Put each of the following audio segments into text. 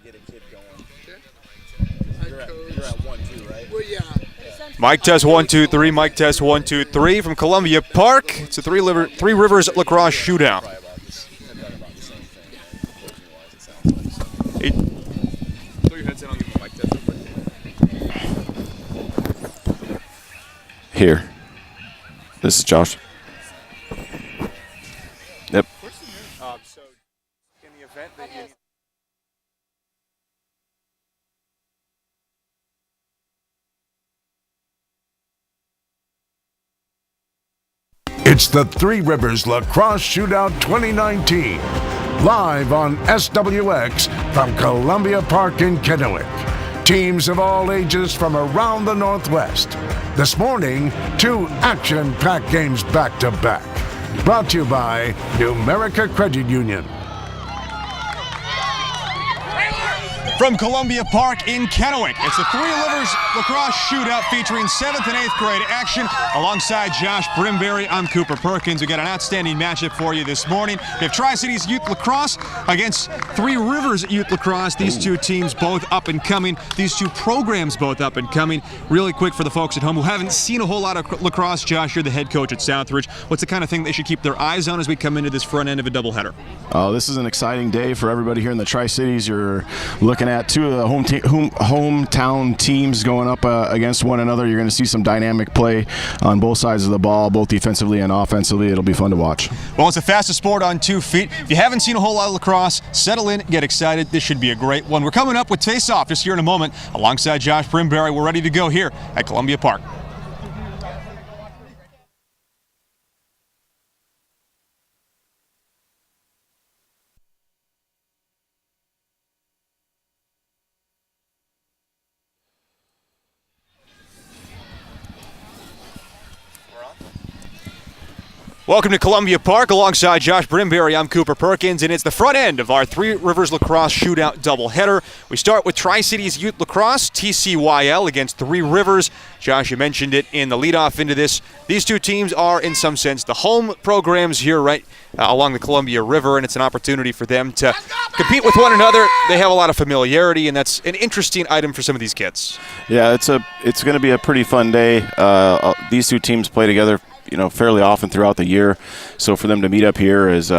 to get a kid going. You're at 1-2, right? Well, yeah. Mic test 1 2 3. Mic test 1 2 3 from Columbia Park. It's a Three Rivers Lacrosse Shootout. Throw your heads in. I'll give you a mic test real quick. Here. This is Josh. Yep. So in the event that you It's the Three Rivers Lacrosse Shootout 2019, live on SWX from Columbia Park in Kennewick. Teams of all ages from around the Northwest. This morning, 2 action-packed games back-to-back. Brought to you by Numerica Credit Union. From Columbia Park in Kennewick, it's the Three Rivers Lacrosse Shootout featuring 7th and 8th grade action. Alongside Josh Brimberry, I'm Cooper Perkins. We got an outstanding matchup for you this morning. We have Tri-Cities Youth Lacrosse against Three Rivers Youth Lacrosse. These two teams both up and coming. These two programs both up and coming. Really quick for the folks at home who haven't seen a whole lot of lacrosse. Josh, you're the head coach at Southridge. What's the kind of thing they should keep their eyes on as we come into this front end of a doubleheader? This is an exciting day for everybody here in the Tri-Cities. You're looking at 2 of the hometown teams going up against one another. You're going to see some dynamic play on both sides of the ball, both defensively and offensively. It'll be fun to watch. Well, it's the fastest sport on 2 feet. If you haven't seen a whole lot of lacrosse, settle in, get excited. This should be a great one. We're coming up with face-off just here in a moment. Alongside Josh Brimberry, we're ready to go here at Columbia Park. Welcome to Columbia Park. Alongside Josh Brimberry, I'm Cooper Perkins, and it's the front end of our Three Rivers Lacrosse Shootout doubleheader. We start with Tri-Cities Youth Lacrosse, TCYL, against Three Rivers. Josh, you mentioned it in the leadoff into this. These two teams are, in some sense, the home programs here right along the Columbia River, and it's an opportunity for them to compete with one another. They have a lot of familiarity, and that's an interesting item for some of these kids. Yeah, it's going to be a pretty fun day. These two teams play together, fairly often throughout the year. So for them to meet up here is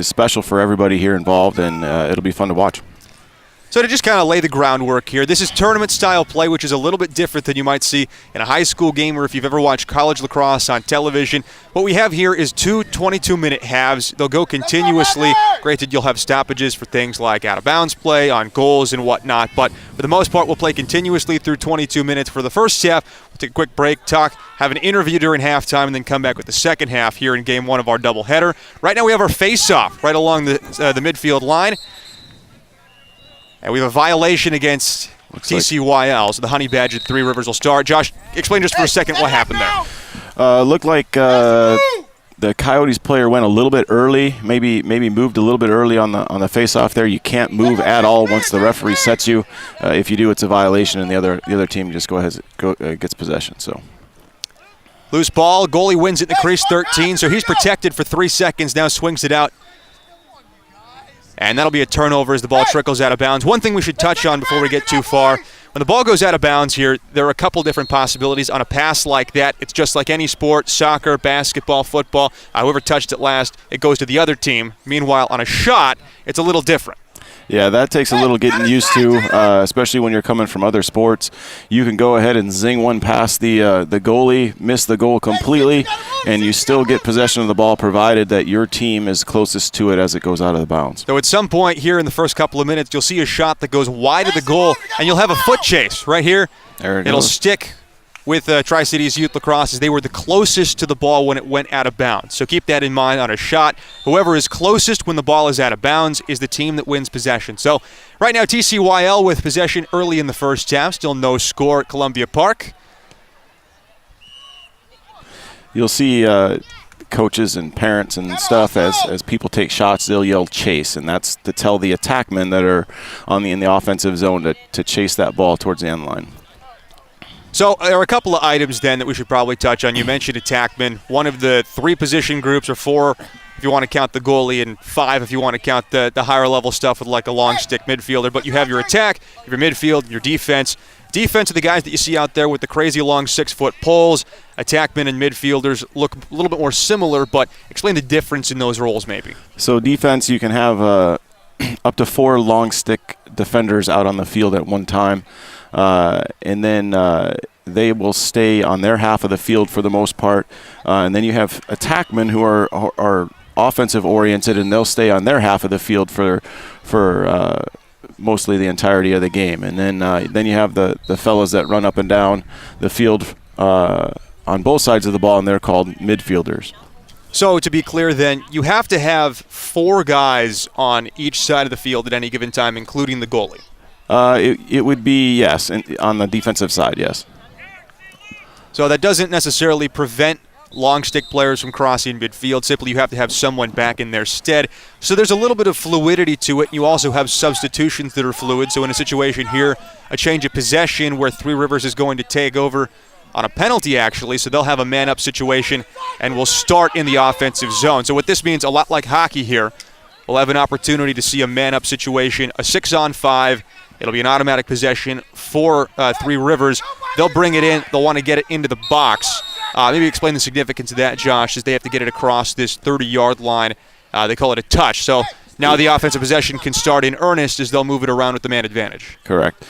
special for everybody here involved, and it'll be fun to watch. So to just kind of lay the groundwork here, this is tournament-style play, which is a little bit different than you might see in a high school game or if you've ever watched college lacrosse on television. What we have here is 2 22-minute halves. They'll go continuously. Granted, you'll have stoppages for things like out-of-bounds play, on goals and whatnot, but for the most part, we'll play continuously through 22 minutes. For the first half, we'll take a quick break, talk, have an interview during halftime, and then come back with the second half here in Game 1 of our doubleheader. Right now we have our face-off right along the midfield line. And we have a violation against TCYL, so the Honey Badger at Three Rivers will start. Josh, explain just for a second what happened there. Looked like the Coyotes player went a little bit early, maybe moved a little bit early on the face-off there. You can't move at all once the referee sets you. If you do, it's a violation, and the other team just gets possession. So. Loose ball, goalie wins it in the crease, 13, so he's protected for 3 seconds, now swings it out. And that'll be a turnover as the ball trickles out of bounds. One thing we should touch on before we get too far, when the ball goes out of bounds here, there are a couple different possibilities. On a pass like that, it's just like any sport, soccer, basketball, football. Whoever touched it last, it goes to the other team. Meanwhile, on a shot, it's a little different. Yeah, that takes a little getting used to, especially when you're coming from other sports. You can go ahead and zing one past the goalie, miss the goal completely, and you still get possession of the ball provided that your team is closest to it as it goes out of the bounds. So at some point here in the first couple of minutes, you'll see a shot that goes wide of the goal, and you'll have a foot chase right here. There It'll stick with Tri-Cities Youth Lacrosse as they were the closest to the ball when it went out of bounds. So keep that in mind on a shot. Whoever is closest when the ball is out of bounds is the team that wins possession. So right now TCYL with possession early in the first half. Still no score at Columbia Park. You'll see coaches and parents and stuff as people take shots, they'll yell chase, and that's to tell the attackmen that are in the offensive zone to chase that ball towards the end line. So there are a couple of items then that we should probably touch on. You mentioned attackmen. One of the 3 position groups or 4 if you want to count the goalie, and 5 if you want to count the higher level stuff with like a long stick midfielder. But you have your attack, your midfield, your defense. Defense are the guys that you see out there with the crazy long 6-foot poles. Attackmen and midfielders look a little bit more similar, but explain the difference in those roles maybe. So defense, you can have up to 4 long stick defenders out on the field at one time, and then they will stay on their half of the field for the most part. And then you have attackmen who are offensive oriented, and they'll stay on their half of the field for mostly the entirety of the game. And then you have the fellas that run up and down the field on both sides of the ball, and they're called midfielders. So to be clear then, you have to have 4 guys on each side of the field at any given time, including the goalie. It would be, yes, on the defensive side, yes. So that doesn't necessarily prevent long stick players from crossing midfield. Simply you have to have someone back in their stead. So there's a little bit of fluidity to it. You also have substitutions that are fluid. So in a situation here, a change of possession where Three Rivers is going to take over on a penalty, actually. So they'll have a man-up situation and will start in the offensive zone. So what this means, a lot like hockey here, we'll have an opportunity to see a man-up situation, a 6-on-5. It'll be an automatic possession for Three Rivers. They'll bring it in. They'll want to get it into the box. Maybe explain the significance of that, Josh, is they have to get it across this 30-yard line. They call it a touch. So now the offensive possession can start in earnest as they'll move it around with the man advantage. Correct.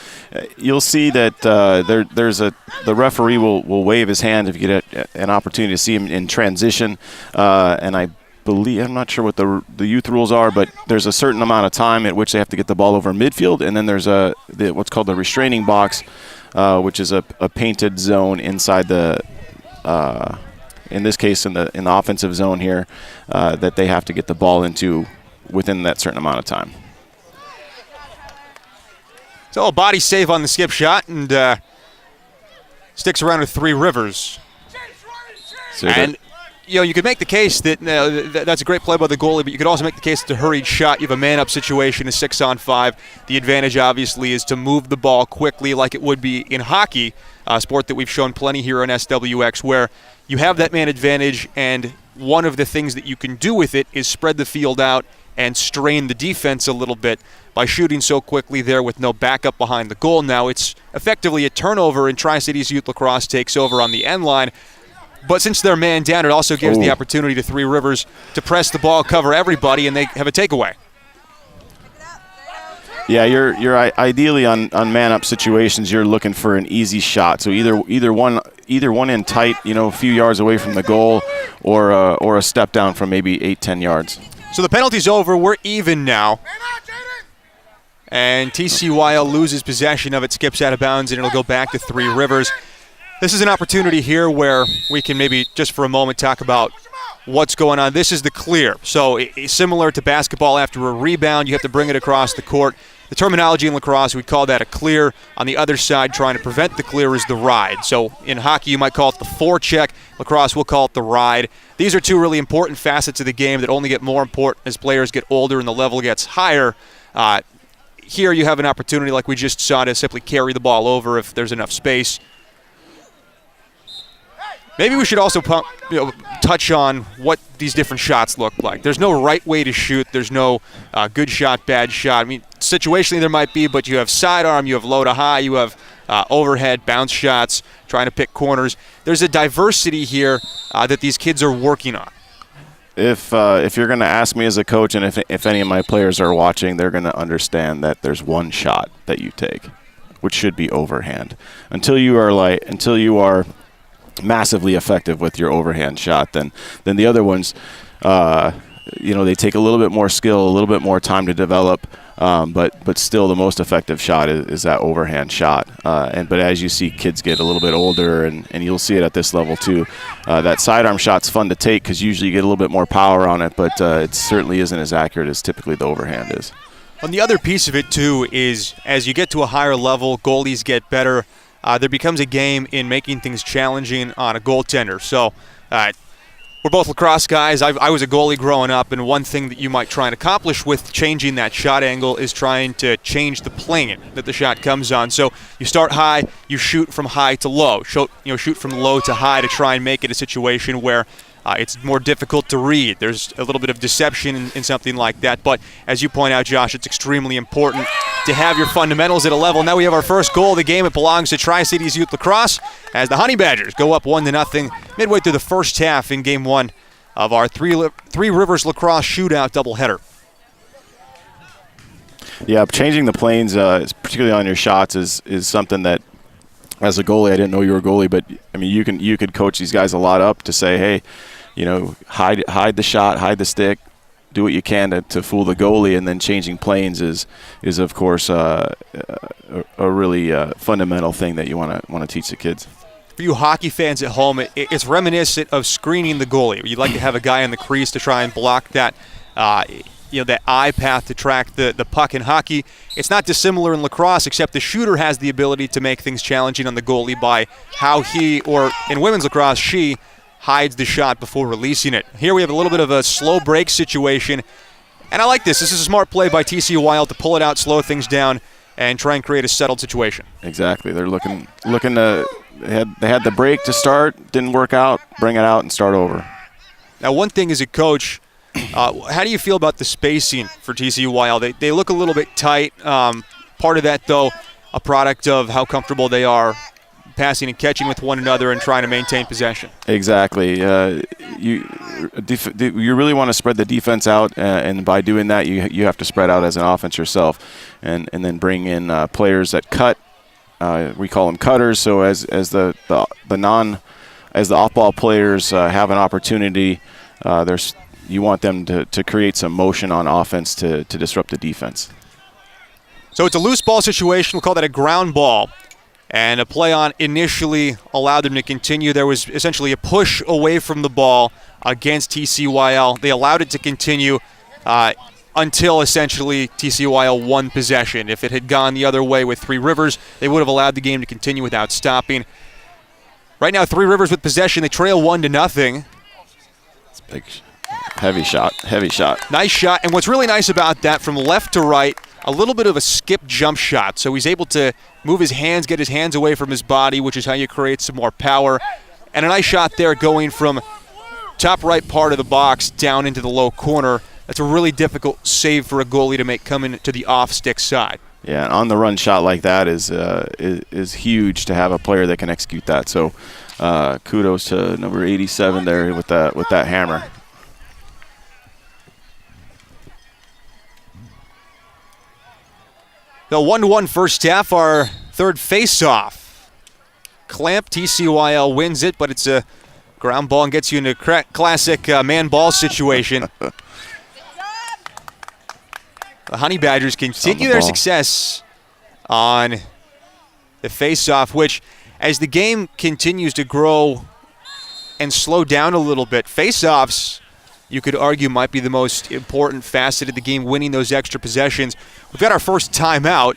You'll see that the referee will wave his hand if you get an opportunity to see him in transition. And I'm not sure what the youth rules are, but there's a certain amount of time at which they have to get the ball over midfield, and then there's what's called the restraining box, which is a painted zone inside the in this case in the offensive zone here, that they have to get the ball into within that certain amount of time. So a body save on the skip shot, and sticks around with Three Rivers. And you could make the case that that's a great play by the goalie, but you could also make the case it's a hurried shot. You have a man-up situation, a 6-on-5. The advantage, obviously, is to move the ball quickly like it would be in hockey, a sport that we've shown plenty here on SWX, where you have that man advantage, and one of the things that you can do with it is spread the field out and strain the defense a little bit by shooting so quickly there with no backup behind the goal. Now it's effectively a turnover, and Tri-Cities Youth Lacrosse takes over on the end line. But since they're man down, it also gives the opportunity to Three Rivers to press the ball, cover everybody, and they have a takeaway. Yeah, you're ideally on man-up situations. You're looking for an easy shot. So either one in tight, a few yards away from the goal, or a step down from maybe 8-10 yards. So the penalty's over. We're even now. And TCYL loses possession of it, skips out of bounds, and it'll go back to Three Rivers. This is an opportunity here where we can maybe just for a moment talk about what's going on. This is the clear. So similar to basketball, after a rebound, you have to bring it across the court. The terminology in lacrosse, we call that a clear. On the other side, trying to prevent the clear is the ride. So in hockey, you might call it the forecheck. Lacrosse, we'll call it the ride. These are two really important facets of the game that only get more important as players get older and the level gets higher. Here you have an opportunity, like we just saw, to simply carry the ball over if there's enough space. Maybe we should also touch on what these different shots look like. There's no right way to shoot. There's no good shot, bad shot. I mean, situationally there might be, but you have sidearm, you have low to high, you have overhead, bounce shots, trying to pick corners. There's a diversity here that these kids are working on. If you're going to ask me as a coach, and if any of my players are watching, they're going to understand that there's one shot that you take, which should be overhand. Until you are massively effective with your overhand shot, then the other ones, they take a little bit more skill, a little bit more time to develop, but still the most effective shot is that overhand shot. But as you see kids get a little bit older, and you'll see it at this level too, that sidearm shot's fun to take because usually you get a little bit more power on it, but it certainly isn't as accurate as typically the overhand is. And the other piece of it too is as you get to a higher level, goalies get better. There becomes a game in making things challenging on a goaltender. So we're both lacrosse guys. I was a goalie growing up, and one thing that you might try and accomplish with changing that shot angle is trying to change the plane that the shot comes on. So you start high, you shoot from high to low. Shoot from low to high to try and make it a situation where it's more difficult to read. There's a little bit of deception in something like that. But as you point out, Josh, it's extremely important to have your fundamentals at a level. Now we have our first goal of the game. It belongs to Tri-Cities Youth Lacrosse as the Honey Badgers go up 1-0 midway through the first half in Game 1 of our Three Rivers Lacrosse Shootout doubleheader. Yeah, changing the planes, particularly on your shots, is something that, as a goalie, I didn't know you were a goalie, but I mean, you could coach these guys a lot up to say, hey, hide the shot, hide the stick, do what you can to fool the goalie, and then changing planes is of course a really fundamental thing that you want to teach the kids. For you hockey fans at home, it's reminiscent of screening the goalie. You'd like to have a guy in the crease to try and block that that eye path to track the puck in hockey. It's not dissimilar in lacrosse, except the shooter has the ability to make things challenging on the goalie by how he, or in women's lacrosse, she hides the shot before releasing it. Here we have a little bit of a slow break situation, and I like this. This is a smart play by TC Wild to pull it out, slow things down, and try and create a settled situation. Exactly. They're looking to they had the break to start, didn't work out, bring it out and start over. Now, one thing as a coach, how do you feel about the spacing for TC Wild? They look a little bit tight. Part of that, though, a product of how comfortable they are passing and catching with one another and trying to maintain possession. Exactly. You really want to spread the defense out, and by doing that, you have to spread out as an offense yourself, and then bring in players that cut. We call them cutters. So as the off-ball players have an opportunity, you want them to create some motion on offense to disrupt the defense. So it's a loose ball situation. We'll call that a ground ball. And a play on initially allowed them to continue. There was essentially a push away from the ball against TCYL. They allowed it to continue until essentially TCYL won possession. If it had gone the other way with Three Rivers, they would have allowed the game to continue without stopping. Right now, Three Rivers with possession. They trail 1-0. It's a big, heavy shot. Nice shot. And what's really nice about that, from left to right, a little bit of a skip jump shot. So he's able to move his hands, get his hands away from his body, which is how you create some more power. And a nice shot there going from top right part of the box down into the low corner. That's a really difficult save for a goalie to make coming to the off-stick side. Yeah, an on-the-run shot like that is huge to have a player that can execute that. So kudos to number 87 there with that hammer. The 1-1 first half, our third face-off. Clamp, TCYL wins it, but it's a ground ball and gets you into a classic man-ball situation. The Honey Badgers continue their success on the face-off, which, as the game continues to grow and slow down a little bit, face-offs, you could argue, might be the most important facet of the game, winning those extra possessions. We've got our first timeout,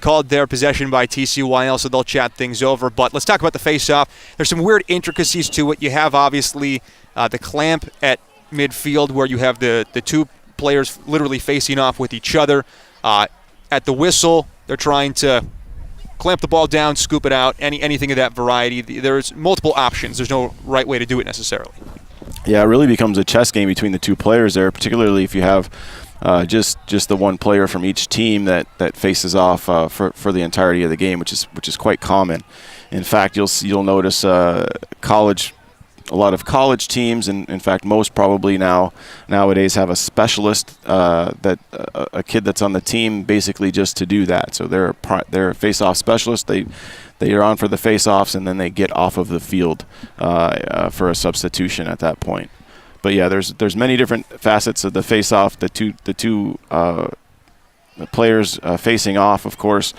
called their possession by TCYL, so they'll chat things over. But let's talk about the face-off. There's some weird intricacies to it. You have, obviously, the clamp at midfield where you have the two players literally facing off with each other. At the whistle, they're trying to clamp the ball down, scoop it out, anything of that variety. There's multiple options. There's no right way to do it necessarily. Yeah, it really becomes a chess game between the two players there, particularly if you have just the one player from each team that faces off for the entirety of the game, which is quite common. In fact, you'll notice a lot of college teams, and in fact most probably nowadays have a specialist that a kid that's on the team basically just to do that. So they're a face-off specialist. They are on for the face-offs, and then they get off of the field for a substitution at that point. But yeah, there's many different facets of the face-off. The two players facing off, of course,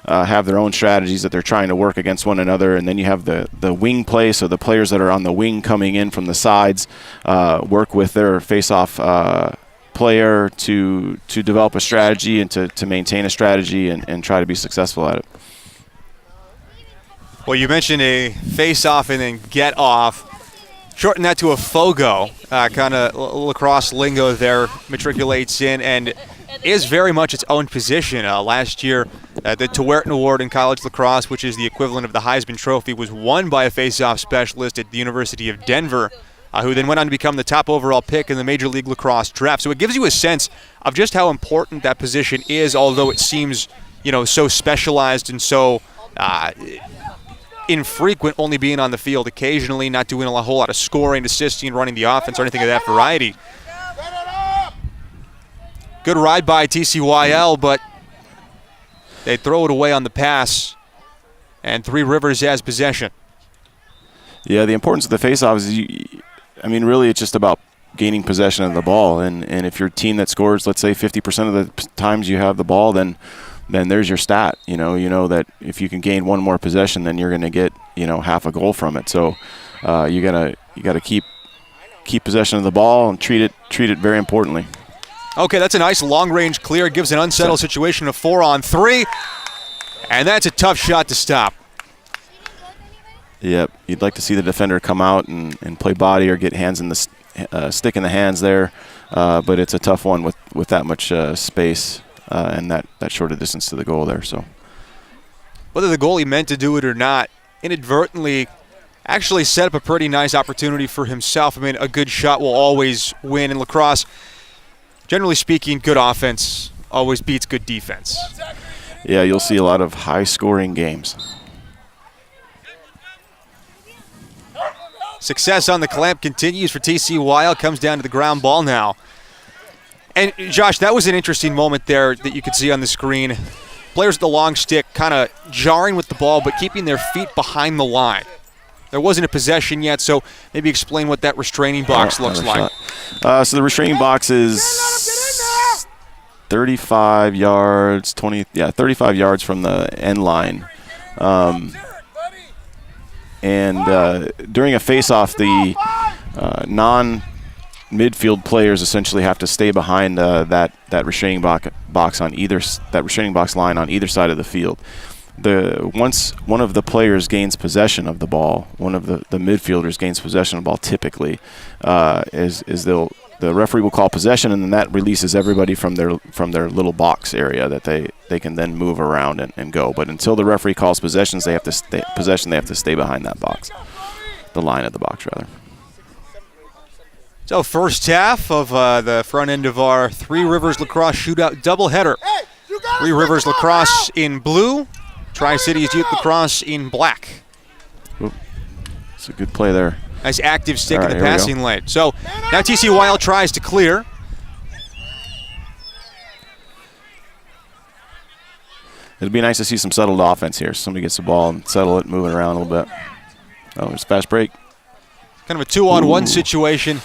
have their own strategies that they're trying to work against one another, and then you have the wing play. So the players that are on the wing coming in from the sides work with their face-off player to develop a strategy and to maintain a strategy and try to be successful at it. Well, you mentioned a face-off and then get-off. Shorten that to a FOGO, kind of lacrosse lingo there, matriculates in and is very much its own position. Last year, the Tewerton Award in college lacrosse, which is the equivalent of the Heisman Trophy, was won by a face-off specialist at the University of Denver. who then went on to become the top overall pick in the Major League Lacrosse draft. So it gives you a sense of just how important that position is, although it seems, so specialized and so infrequent, only being on the field occasionally, not doing a whole lot of scoring, assisting, running the offense, or anything of that variety. Good ride by TCYL, but they throw it away on the pass, and Three Rivers has possession. Yeah, the importance of the faceoff is, really it's just about gaining possession of the ball, and if you're a team that scores, let's say 50% of the times you have the ball, then there's your stat. You know that if you can gain one more possession, then you're going to get half a goal from it. So you gotta keep possession of the ball and treat it very importantly. Okay, that's a nice long-range clear. It gives an unsettled situation of 4-on-3, and that's a tough shot to stop. Yep, you'd like to see the defender come out and play body or get hands in the stick in the hands there, but it's a tough one with that much space and that short a distance to the goal there. So whether the goalie meant to do it or not, inadvertently actually set up a pretty nice opportunity for himself. A good shot will always win in lacrosse. Generally speaking, good offense always beats good defense. Yeah, you'll see a lot of high-scoring games. Success on the clamp continues for TCYL. Comes down to the ground ball now. And, Josh, that was an interesting moment there that you could see on the screen. Players with the long stick kind of jarring with the ball but keeping their feet behind the line. There wasn't a possession yet, so maybe explain what that restraining box looks like. So the restraining box is 35 yards, 35 yards from the end line. During a face-off, the non-midfield players essentially have to stay behind that restraining box on that restraining box line on either side of the field. Once one of the players gains possession of the ball, one of the midfielders gains possession of the ball typically, the referee will call possession, and then that releases everybody from their little box area that they can then move around and go. But until the referee calls possession, they have to stay behind that box, the line of the box rather. So first half of the front end of our Three Rivers Lacrosse Shootout doubleheader. Three Rivers Lacrosse in blue, Tri-Cities Youth Lacrosse in black. It's a good play there. Nice active stick in the passing lane. So now TCYL tries to clear. It'd be nice to see some settled offense here. Somebody gets the ball and settle it, moving around a little bit. Oh, there's a fast break. Kind of a 2-on-1 situation.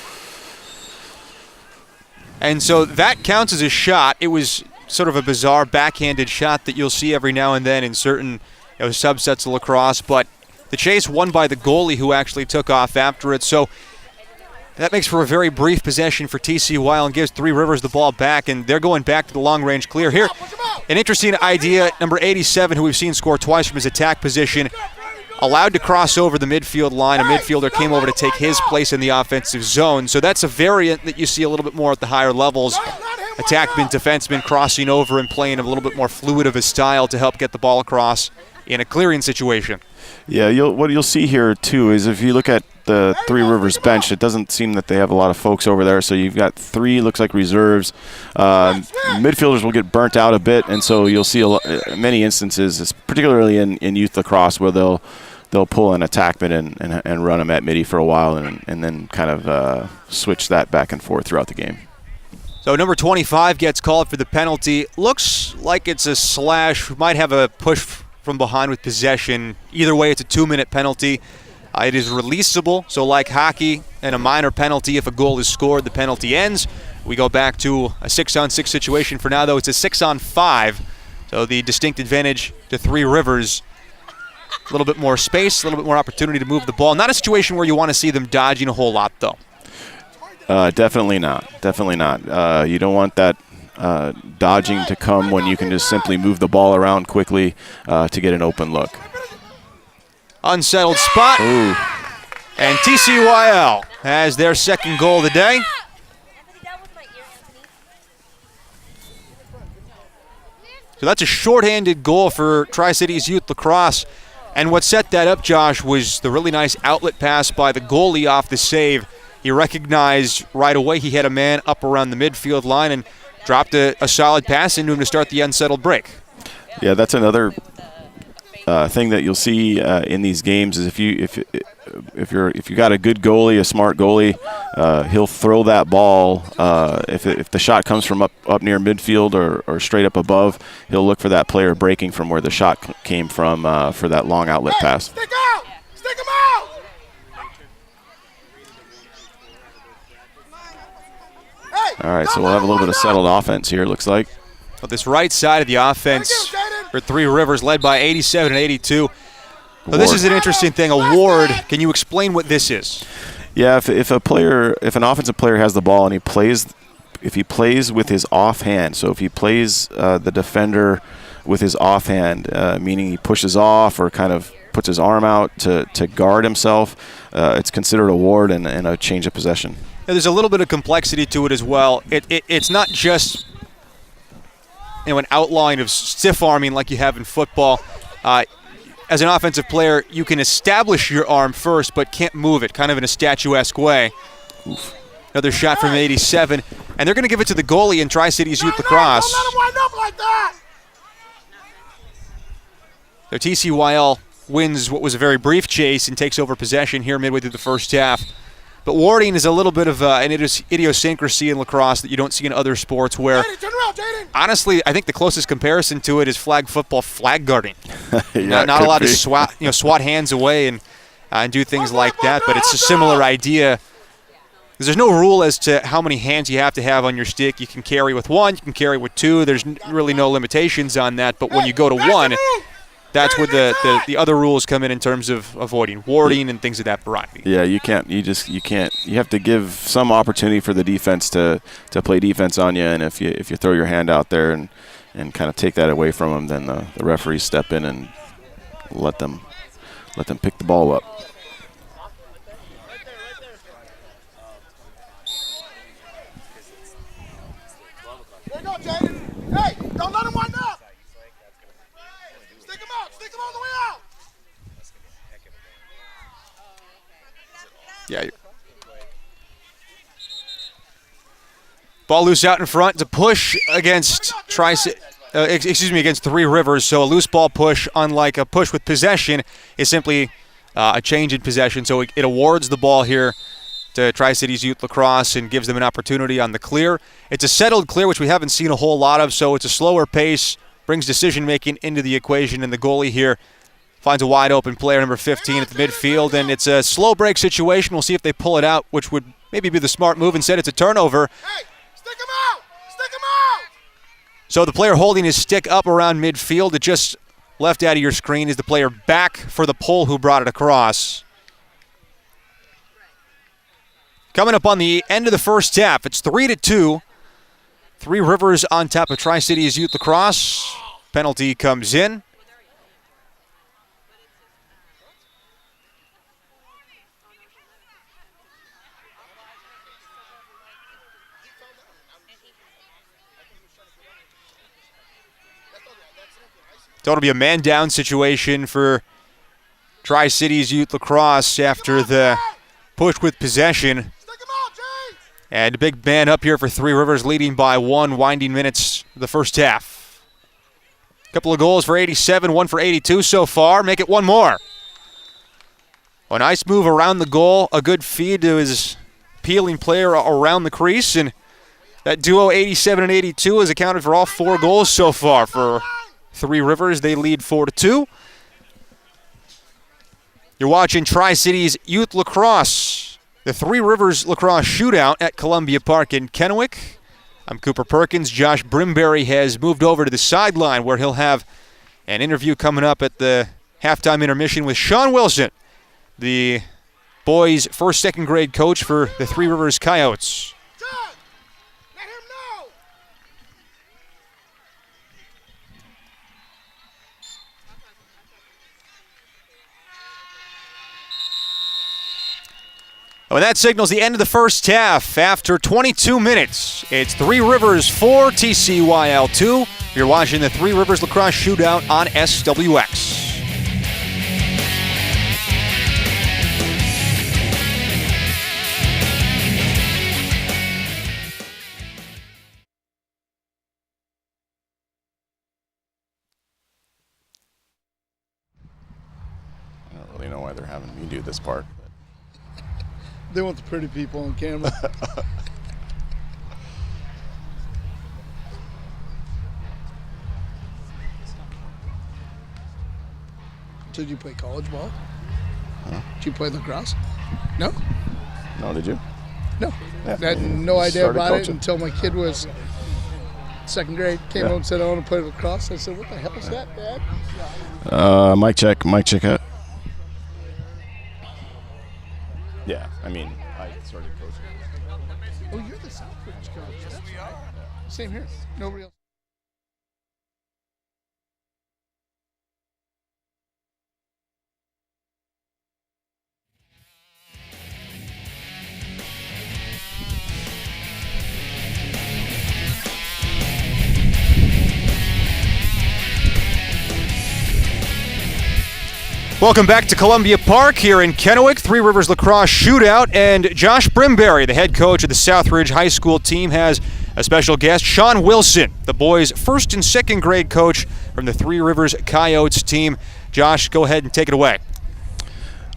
And so that counts as a shot. It was sort of a bizarre backhanded shot that you'll see every now and then in certain subsets of lacrosse, but the chase won by the goalie who actually took off after it. So that makes for a very brief possession for TCYL and gives Three Rivers the ball back, and they're going back to the long-range clear here. An interesting idea, number 87, who we've seen score twice from his attack position, allowed to cross over the midfield line. A midfielder came over to take his place in the offensive zone. So that's a variant that you see a little bit more at the higher levels. Attackmen, defensemen crossing over and playing a little bit more fluid of a style to help get the ball across in a clearing situation. Yeah, what you'll see here, too, is if you look at the Three Rivers bench, it doesn't seem that they have a lot of folks over there. So you've got three, looks like reserves. Midfielders will get burnt out a bit, and so you'll see many instances, particularly in youth lacrosse, where they'll pull an attackman and run them at midi for a while and then kind of switch that back and forth throughout the game. So number 25 gets called for the penalty. Looks like it's a slash. Might have a push from behind with possession. Either way, it's a 2-minute penalty. It is releasable, so like hockey and a minor penalty, if a goal is scored, the penalty ends. We go back to a 6-on-6 situation. For now, though, it's a 6-on-5. So the distinct advantage to Three Rivers. A little bit more space, a little bit more opportunity to move the ball. Not a situation where you want to see them dodging a whole lot, though. Definitely not. Definitely not. You don't want that dodging to come when you can just simply move the ball around quickly to get an open look. Unsettled spot. Ooh. And TCYL has their second goal of the day. So that's a shorthanded goal for Tri-Cities Youth Lacrosse. And what set that up, Josh, was the really nice outlet pass by the goalie off the save. he recognized right away he had a man up around the midfield line and dropped a solid pass into him to start the unsettled break. Yeah, that's another thing that you'll see in these games is if you got a good goalie, a smart goalie, he'll throw that ball. If the shot comes from up near midfield or straight up above, he'll look for that player breaking from where the shot came from for that long outlet pass. Stick out! Stick him out! All right, so we'll have a little bit of settled offense here, looks like. Well, this right side of the offense for Three Rivers led by 87 and 82. So this is an interesting thing. A ward. Can you explain what this is? Yeah, if an offensive player has the ball and if he plays with his offhand, so if he plays the defender with his offhand, meaning he pushes off or kind of puts his arm out to guard himself, it's considered a ward and a change of possession. Now, there's a little bit of complexity to it as well. It's not just an outline of stiff arming like you have in football. As an offensive player, you can establish your arm first but can't move it, kind of in a statuesque way. Oof. Another shot from 87. And they're going to give it to the goalie in Tri-Cities Youth Lacrosse. Don't let him wind up like that! So TCYL wins what was a very brief chase and takes over possession here midway through the first half. But warding is a little bit of an idiosyncrasy in lacrosse that you don't see in other sports where, honestly, I think the closest comparison to it is flag football flag guarding. Yeah, not allowed to swat hands away and do things like that, but it's a similar idea. Because there's no rule as to how many hands you have to have on your stick. You can carry with one, you can carry with two. There's really no limitations on that, but when you go to one, that's where the other rules come in terms of avoiding warding and things of that variety. Yeah, you can't. You have to give some opportunity for the defense to play defense on you, and if you throw your hand out there and kind of take that away from them, then the referees step in and let them pick the ball up. There you go, Jaden. Hey, don't let him wind up! Stick him out! Stick him all the way out! Yeah. Ball loose out in front. It's a push against against Three Rivers. So a loose ball push, unlike a push with possession, is simply a change in possession. So it awards the ball here to Tri-Cities Youth Lacrosse and gives them an opportunity on the clear. It's a settled clear, which we haven't seen a whole lot of, so it's a slower pace, brings decision-making into the equation, and the goalie here finds a wide-open player, number 15, at the midfield, and it's a slow break situation. We'll see if they pull it out, which would maybe be the smart move. Instead, it's a turnover. Hey, stick him out! Stick him out! So the player holding his stick up around midfield, it just left out of your screen, is the player back for the pull who brought it across. Coming up on the end of the first half, it's 3-2. Three Rivers on top of Tri-Cities Youth Lacrosse. Penalty comes in. So it'll be a man-down situation for Tri-Cities Youth Lacrosse after the push with possession. And a big man up here for Three Rivers, leading by one, winding minutes of the first half. A couple of goals for 87, one for 82 so far. Make it one more. A nice move around the goal, a good feed to his peeling player around the crease, and that duo 87 and 82 has accounted for all four goals so far for Three Rivers. They lead 4-2. You're watching Tri-Cities Youth Lacrosse, the Three Rivers Lacrosse Shootout at Columbia Park in Kennewick. I'm Cooper Perkins. Josh Brimberry has moved over to the sideline where he'll have an interview coming up at the halftime intermission with Sean Wilson, the boys' first, second grade coach for the Three Rivers Coyotes. Let him know! Well, that signals the end of the first half. After 22 minutes, it's Three Rivers 4, TCYL 2. You're watching the Three Rivers Lacrosse Shootout on SWX. why they're having me do this part. They want the pretty people on camera. So did you play college ball? Huh? Did you play lacrosse? No? No, did you? No. Yeah. I had no idea Started about it coaching. until my kid was second grade. Came home and said, I want to play lacrosse. I said, what the hell is that, Dad? Mic check. Mic check out. Yeah, I mean, I started coaching. Oh, you're the Southbridge coach. Yes, we are. Same here. Nobody else. Welcome back to Columbia Park here in Kennewick, Three Rivers Lacrosse Shootout, and Josh Brimberry, the head coach of the Southridge High School team, has a special guest, Sean Wilson, the boys' first and second grade coach from the Three Rivers Coyotes team. Josh, go ahead and take it away.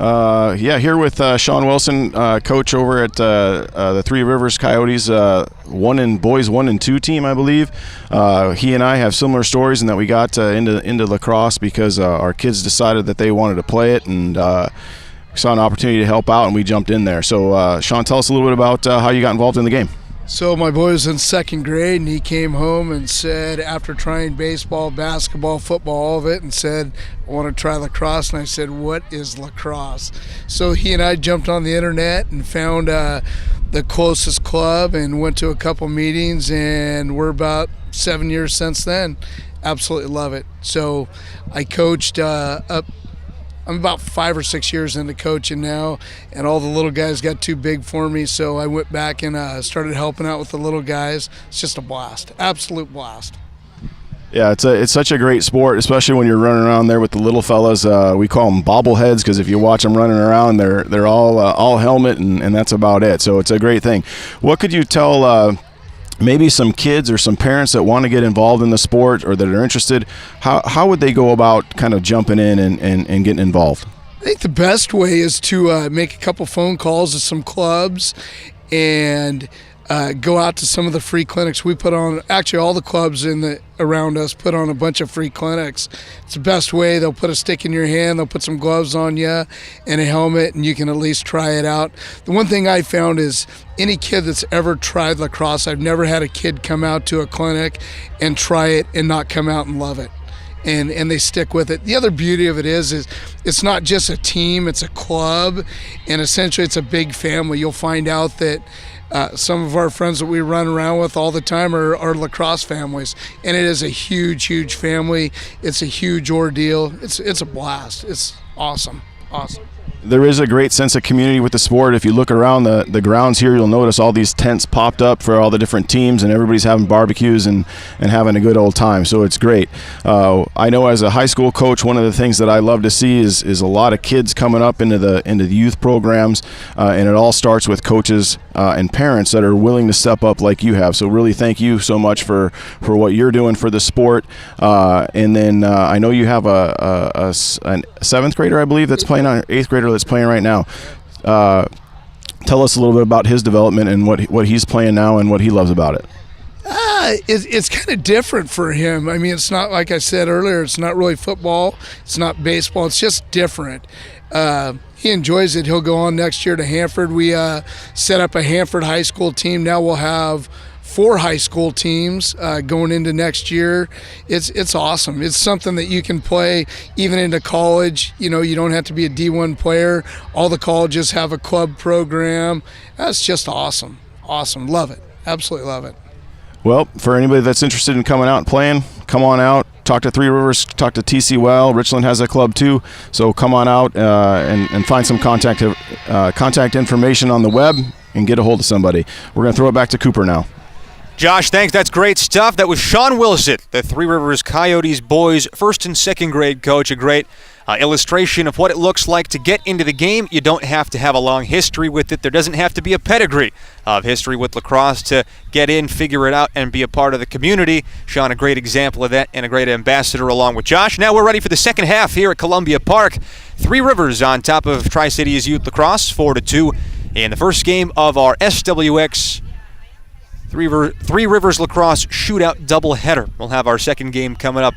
Here with Sean Wilson, coach over at the Three Rivers Coyotes, boys 1 and 2 team, I believe. He and I have similar stories in that we got into lacrosse because our kids decided that they wanted to play it, and saw an opportunity to help out, and we jumped in there. So, Sean, tell us a little bit about how you got involved in the game. So my boy was in second grade, and he came home and said, after trying baseball, basketball, football, all of it, and said, I want to try lacrosse. And I said, what is lacrosse? So he and I jumped on the internet and found the closest club and went to a couple meetings, and we're about 7 years since then. Absolutely love it. So I coached I'm about 5 or 6 years into coaching now, and all the little guys got too big for me, so I went back and started helping out with the little guys. It's just a blast, absolute blast. Yeah, it's such a great sport, especially when you're running around there with the little fellas. We call them bobbleheads because if you watch them running around, they're all helmet, and that's about it. So it's a great thing. What could you tell maybe some kids or some parents that want to get involved in the sport or that are interested? How would they go about kind of jumping in and getting involved? I think the best way is to make a couple phone calls to some clubs and go out to some of the free clinics we put on. Actually, all the clubs around us put on a bunch of free clinics. It's the best way. They'll put a stick in your hand, they'll put some gloves on you and a helmet, and you can at least try it out. The one thing I found is any kid that's ever tried lacrosse, I've never had a kid come out to a clinic and try it and not come out and love it. And they stick with it. The other beauty of it is it's not just a team, it's a club, and essentially it's a big family. You'll find out that some of our friends that we run around with all the time are lacrosse families, and it is a huge, huge family. It's a huge ordeal. It's a blast. It's awesome. There is a great sense of community with the sport. If you look around the grounds here, you'll notice all these tents popped up for all the different teams, and everybody's having barbecues and having a good old time. So it's great. I know as a high school coach, one of the things that I love to see is a lot of kids coming up into the youth programs, and it all starts with coaches and parents that are willing to step up like you have. So really thank you so much for what you're doing for the sport. And then I know you have a 7th grader, I believe, that's playing on 8th grader that's playing right now. Tell us a little bit about his development and what he's playing now and what he loves about it. It's kind of different for him. I mean, it's not, like I said earlier, it's not really football, it's not baseball, it's just different. He enjoys it. He'll go on next year to Hanford. We set up a Hanford high school team. Now we'll have 4 high school teams going into next year. It's awesome. It's something that you can play even into college. You know, you don't have to be a D1 player. All the colleges have a club program. That's just awesome. Love it. Absolutely love it. Well, for anybody that's interested in coming out and playing, come on out. Talk to Three Rivers, talk to TC Well. Richland has a club too, so come on out and find some contact information on the web and get a hold of somebody. We're going to throw it back to Cooper now. Josh, thanks. That's great stuff. That was Sean Wilson, the Three Rivers Coyotes boys' first and second grade coach. A great illustration of what it looks like to get into the game. You don't have to have a long history with it. There doesn't have to be a pedigree of history with lacrosse to get in, figure it out, and be a part of the community. Sean, a great example of that and a great ambassador along with Josh. Now we're ready for the second half here at Columbia Park. Three Rivers on top of Tri-Cities Youth Lacrosse, 4-2 in the first game of our SWX Three Rivers Lacrosse Shootout doubleheader. We'll have our second game coming up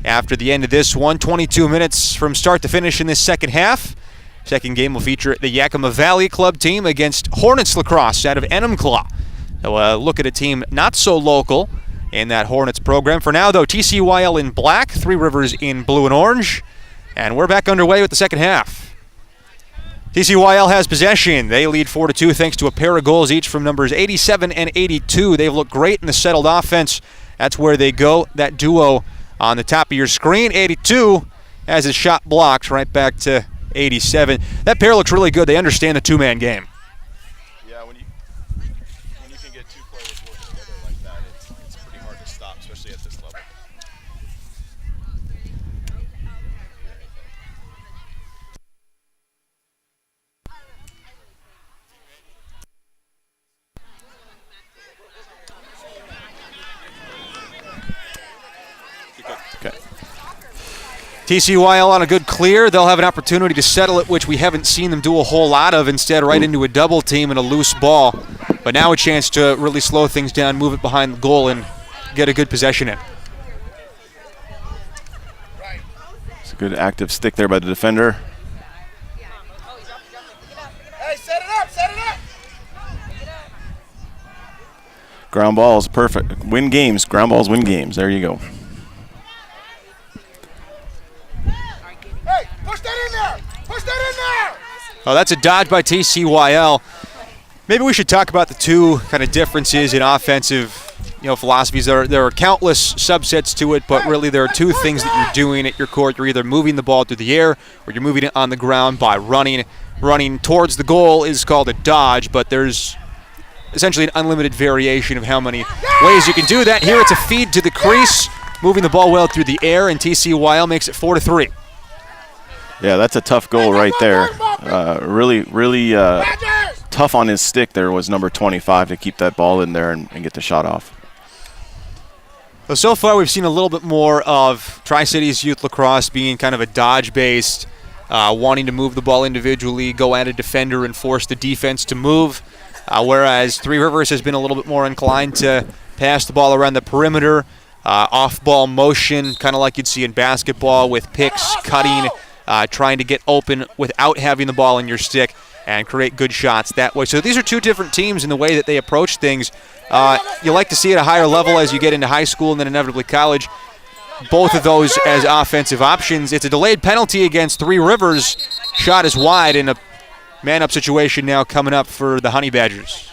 after the end of this one. 22 minutes from start to finish in this second half. Second game will feature the Yakima Valley Club team against Hornets Lacrosse out of Enumclaw. So look at a team not so local in that Hornets program. For now, though, TCYL in black, Three Rivers in blue and orange. And we're back underway with the second half. TCYL has possession. They lead 4-2 thanks to a pair of goals each from numbers 87 and 82. They've looked great in the settled offense. That's where they go. That duo on the top of your screen. 82 has his shot blocked right back to 87. That pair looks really good. They understand the two-man game. Yeah, when you can get two players working together like that, it's pretty hard to stop, especially at this level. Okay. TCYL on a good clear. They'll have an opportunity to settle it, which we haven't seen them do a whole lot of. Instead, right into a double team and a loose ball. But now a chance to really slow things down, move it behind the goal, and get a good possession in. It's a good active stick there by the defender. Hey, set it up, set it up! Ground balls, perfect. Win games. Ground balls win games. There you go. Hey, push that in there! Push that in there! Oh, that's a dodge by TCYL. Maybe we should talk about the two kind of differences in offensive, philosophies. There are countless subsets to it, but really there are two things that you're doing at your court. You're either moving the ball through the air or you're moving it on the ground by running. Running towards the goal is called a dodge, but there's essentially an unlimited variation of how many ways you can do that. Here it's a feed to the crease, moving the ball well through the air, and TCYL makes it 4-3. Yeah, that's a tough goal right there. Really tough on his stick there was number 25 to keep that ball in there and get the shot off. Well, so far we've seen a little bit more of Tri-Cities Youth Lacrosse being kind of a dodge-based, wanting to move the ball individually, go at a defender and force the defense to move, whereas Three Rivers has been a little bit more inclined to pass the ball around the perimeter, off-ball motion, kind of like you'd see in basketball with picks, cutting, trying to get open without having the ball in your stick and create good shots that way. So these are two different teams in the way that they approach things. You like to see at a higher level as you get into high school and then inevitably college, both of those as offensive options. It's a delayed penalty against Three Rivers. Shot is wide in a man-up situation now coming up for the Honey Badgers.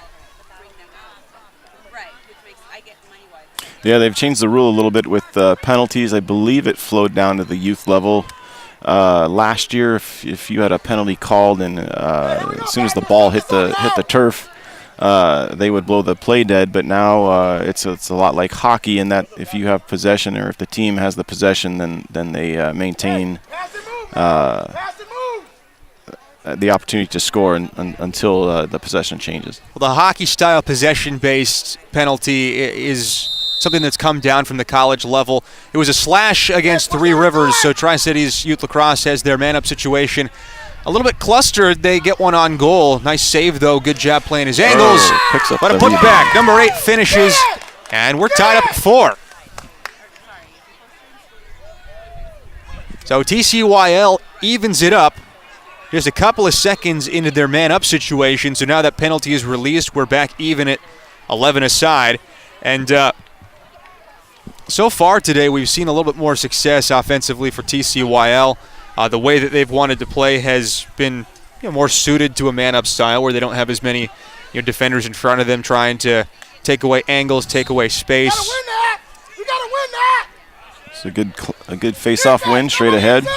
Yeah, they've changed the rule a little bit with penalties. I believe it flowed down to the youth level. Last year, if you had a penalty called and as soon as the ball hit the turf, they would blow the play dead. But now it's a lot like hockey in that if you have possession or if the team has the possession, then they maintain the opportunity to score until the possession changes. Well, the hockey-style possession-based penalty is something that's come down from the college level. It was a slash against Three Rivers, so Tri-Cities Youth Lacrosse has their man-up situation a little bit clustered. They get one on goal. Nice save, though. Good job playing his angles. Picks up but a the putback. rebound. Number 8 finishes, and we're tied up at 4. So TCYL evens it up just a couple of seconds into their man-up situation. So now that penalty is released, we're back even at 11 aside. And so far today, we've seen a little bit more success offensively for TCYL. The way that they've wanted to play has been more suited to a man-up style where they don't have as many defenders in front of them trying to take away angles, take away space. You gotta win that! You gotta win that! It's a good face-off win straight ahead.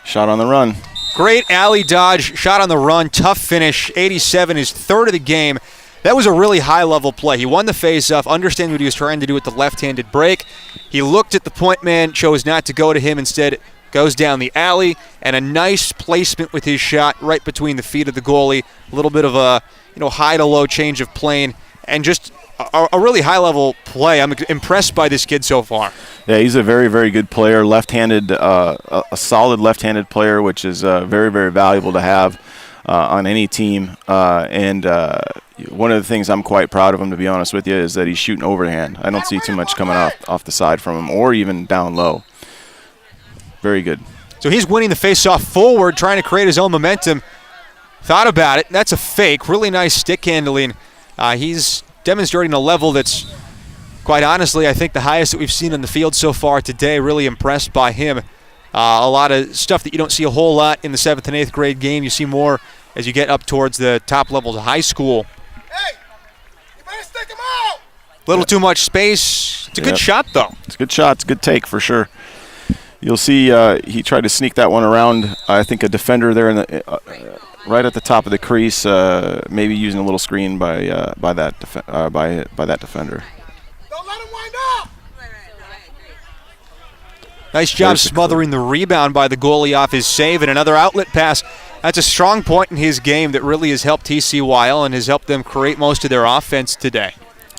Shot on the run. Great alley dodge, shot on the run, tough finish. 87 is third of the game. That was a really high-level play. He won the face-off, understand what he was trying to do with the left-handed break. He looked at the point man, chose not to go to him. Instead, goes down the alley, and a nice placement with his shot right between the feet of the goalie. A little bit of a high-to-low change of plane, and just a really high-level play. I'm impressed by this kid so far. Yeah, he's a very, very good player. Left-handed, a solid left-handed player, which is very, very valuable to have on any team. And one of the things I'm quite proud of him, to be honest with you, is that he's shooting overhand. I don't see too much coming off the side from him, or even down low. Very good. So he's winning the face-off forward, trying to create his own momentum. Thought about it. That's a fake. Really nice stick handling. He's demonstrating a level that's, quite honestly, I think the highest that we've seen on the field so far today. Really impressed by him. A lot of stuff that you don't see a whole lot in the 7th and 8th grade game. You see more as you get up towards the top levels of high school. Hey, you better stick him out. Little too much space. It's a good shot, though. It's a good shot. It's a good take for sure. You'll see he tried to sneak that one around. I think a defender there in the right at the top of the crease, maybe using a little screen by that defender. Don't let him wind up. Nice job smothering the rebound by the goalie off his save, and another outlet pass. That's a strong point in his game that really has helped TCYL and has helped them create most of their offense today.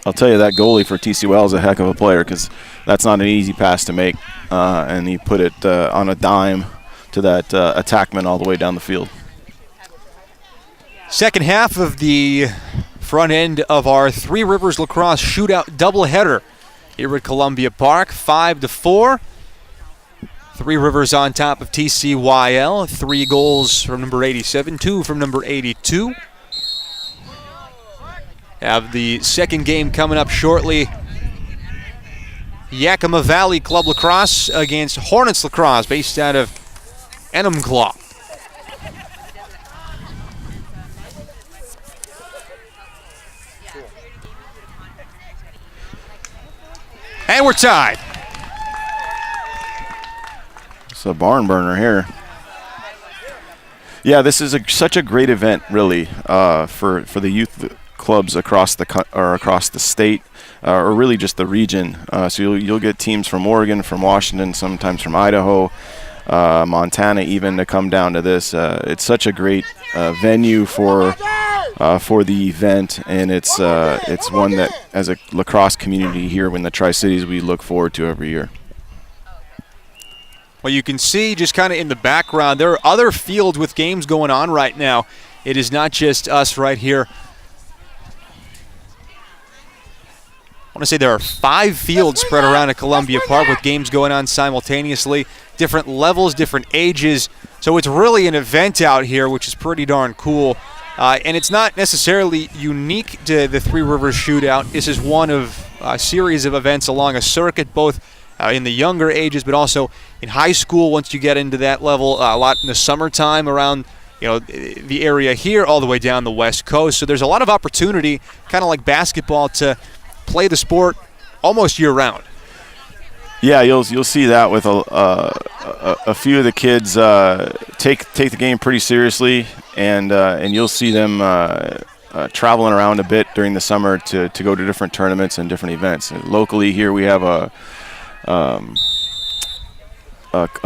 I'll tell you, that goalie for TCYL is a heck of a player, because that's not an easy pass to make, and he put it on a dime to that attackman all the way down the field. Second half of the front end of our Three Rivers Lacrosse Shootout doubleheader here at Columbia Park, 5-4. Three Rivers on top of TCYL. 3 goals from number 87, 2 from number 82. Have the second game coming up shortly. Yakima Valley Club Lacrosse against Hornets Lacrosse, based out of Enumclaw. And we're tied. It's a barn burner here. Yeah, this is such a great event, really, for the youth clubs across the state, or really just the region. So you'll get teams from Oregon, from Washington, sometimes from Idaho, Montana, even, to come down to this. It's such a great venue for the event, and it's one that, as a lacrosse community here in the Tri-Cities, we look forward to every year. Well, you can see just kind of in the background, there are other fields with games going on right now. It is not just us right here. I want to say there are 5 fields spread around at Columbia Park with games going on simultaneously, different levels, different ages. So it's really an event out here, which is pretty darn cool. And it's not necessarily unique to the Three Rivers Shootout. This is one of a series of events along a circuit, both in the younger ages, but also in high school once you get into that level, a lot in the summertime around the area here all the way down the West Coast. So there's a lot of opportunity, kind of like basketball, to play the sport almost year-round. Yeah, you'll see that with a few of the kids take the game pretty seriously, and you'll see them traveling around a bit during the summer to go to different tournaments and different events. And locally here we have a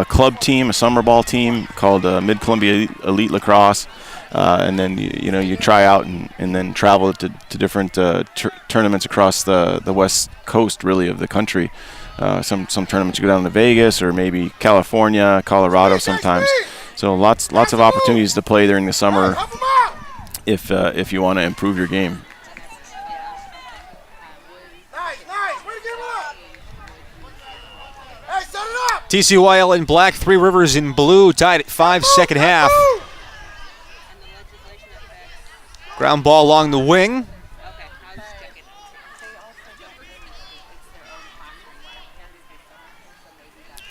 club team, a summer ball team called Mid-Columbia Elite Lacrosse, and then you try out and then travel to different tournaments across the West Coast, really, of the country. Some tournaments you go down to Vegas or maybe California, Colorado sometimes. So lots of opportunities to play during the summer if you want to improve your game. TCYL in black, Three Rivers in blue, tied at 5, second half. Ground ball along the wing.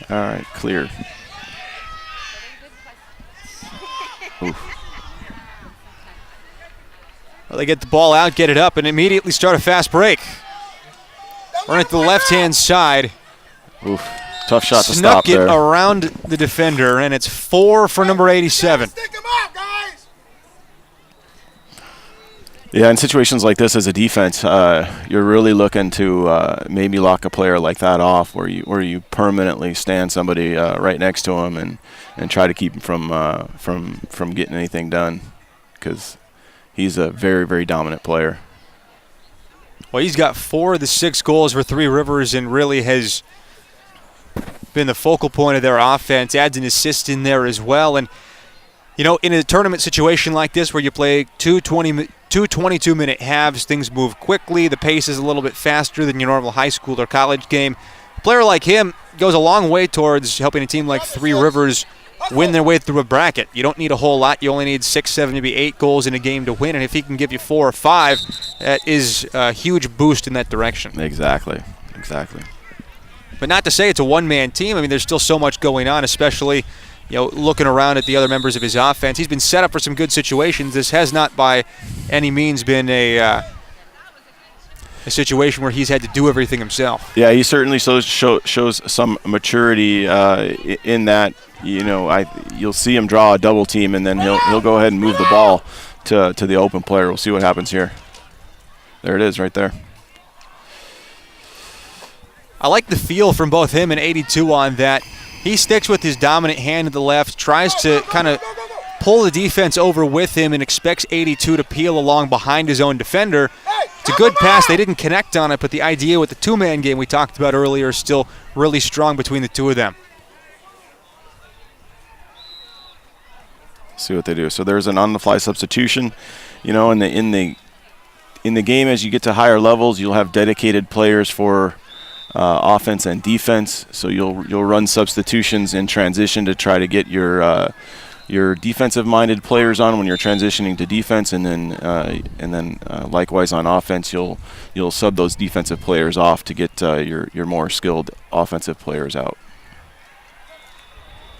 All right, clear. Oof. Well, they get the ball out, get it up, and immediately start a fast break. Run at the left-hand side. Oof. Tough shot to Snuck stop there. it around the defender, and it's 4 for number 87. Yeah, in situations like this as a defense, you're really looking to maybe lock a player like that off, where you permanently stand somebody right next to him and try to keep him from getting anything done, because he's a very, very dominant player. Well, he's got 4 of the 6 goals for Three Rivers and really has been the focal point of their offense. Adds an assist in there as well. And, you know, in a tournament situation like this where you play two 22-minute halves, things move quickly. The pace is a little bit faster than your normal high school or college game. A player like him goes a long way towards helping a team like Three Rivers win their way through a bracket. You don't need a whole lot. You only need 6, 7, maybe 8 goals in a game to win. And if he can give you 4 or 5, that is a huge boost in that direction. Exactly. But not to say it's a one-man team. I mean, there's still so much going on, especially, you know, looking around at the other members of his offense. He's been set up for some good situations. This has not by any means been a situation where he's had to do everything himself. Yeah, he certainly shows some maturity in that. You know, you'll see him draw a double team, and then he'll go ahead and move the ball to the open player. We'll see what happens here. There it is right there. I like the feel from both him and 82 on that. He sticks with his dominant hand to the left, tries to kind of pull the defense over with him, and expects 82 to peel along behind his own defender. It's a good pass. They didn't connect on it, but the idea with the two-man game we talked about earlier is still really strong between the two of them. See what they do. So there's an on-the-fly substitution. You know, in the game, as you get to higher levels, you'll have dedicated players for offense and defense. So you'll run substitutions in transition to try to get your defensive-minded players on when you're transitioning to defense, and then likewise on offense, you'll sub those defensive players off to get your more skilled offensive players out.